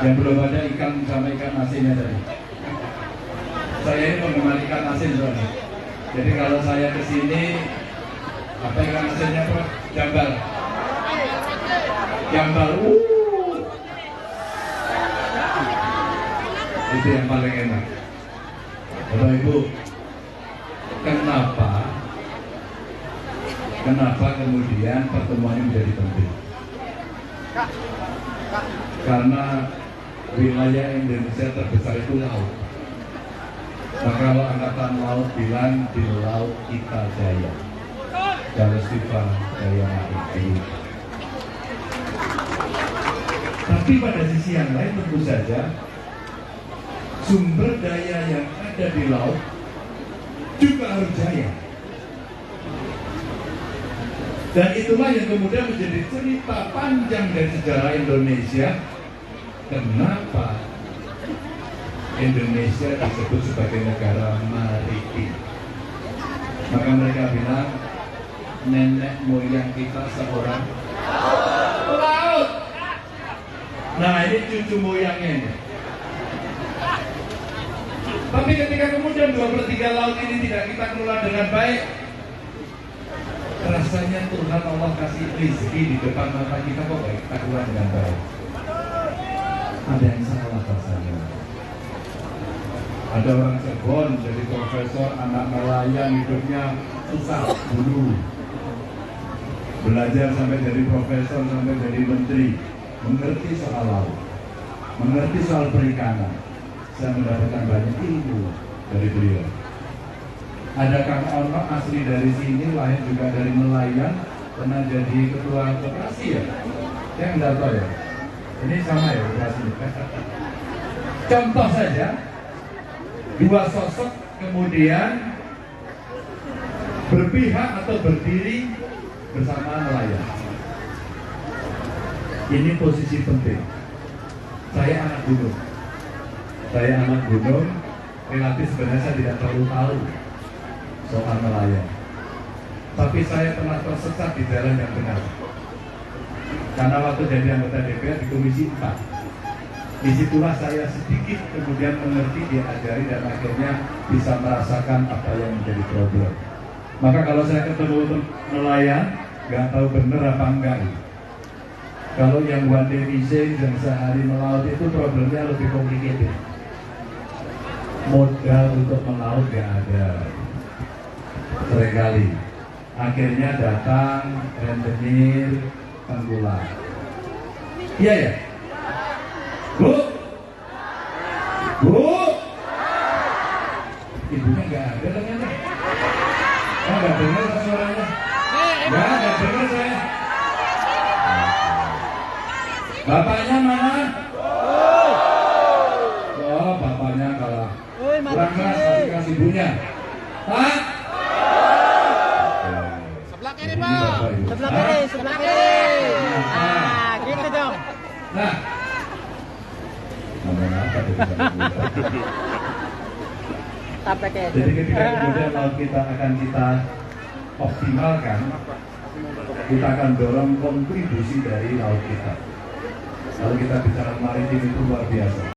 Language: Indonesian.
Yang belum ada ikan sama ikan asinnya tadi. Saya ini penggemar ikan asin soalnya. Jadi kalau saya kesini, apa ikan asinnya apa? Jambal. Jambal. Itu yang paling enak. Bapak Ibu, kenapa kemudian pertemuan ini menjadi penting? Karena wilayah Indonesia terbesar itu laut. Maka kalau Angkatan Laut bilang di laut kita jaya, kalau Siva jaya mati. Tapi pada sisi yang lain tentu saja sumber daya yang ada di laut juga harus jaya. Dan itulah yang kemudian menjadi cerita panjang dari sejarah Indonesia. Kenapa Indonesia disebut sebagai negara maritim? Maka mereka bilang nenek moyang kita seorang pelaut. Nah, ini cucu moyangnya ini. Tapi ketika kemudian 2/3 laut ini tidak kita kelola dengan baik, rasanya Tuhan Allah kasih rezeki di depan mata kita kok baik kita kelola dengan baik. Ada yang salah rasanya. Ada orang Cirebon jadi profesor, anak nelayan hidupnya susah dulu. Belajar sampai jadi profesor, sampai jadi menteri, mengerti soal laut, mengerti soal perikanan. Saya mendapatkan banyak ilmu dari beliau. Ada Kang Ono asli dari sini, lahir juga dari nelayan, pernah jadi ketua koperasi ya. Saya nggak tahu ya. Ini sama ya koperasi. Contoh saja, dua sosok kemudian berpihak atau berdiri bersama nelayan. Ini posisi penting. Saya anak gunung. Relatif sebenarnya saya tidak terlalu tahu soal nelayan. Tapi saya pernah tersesat di jalan yang benar. Karena waktu jadi anggota DPR di Komisi 4, disitulah saya sedikit kemudian mengerti, diajari, dan akhirnya bisa merasakan apa yang menjadi problem. Maka kalau saya ketemu nelayan, nggak tahu bener apa enggak. Kalau yang one day fishing dan sehari melaut itu problemnya lebih complicated. Modal untuk melaut nggak ada. Seringkali akhirnya datang rentenir tengkulak. Iya ya, Bu, ibunya nggak ada dengannya. Oh, nggak dengar suaranya. Nggak dengar saya. Bapaknya mana? Oh, bapaknya kalah. Kurang keras kasih ibunya. Pak? Sebelah kiri, Pak. Sebelah kiri. Ah, gitu dong. Nah. Ngomong apa tuh? Jadi ketika kemudian laut kita akan kita optimalkan, kita akan dorong kontribusi dari laut kita. Kalau kita bicara maritim itu luar biasa.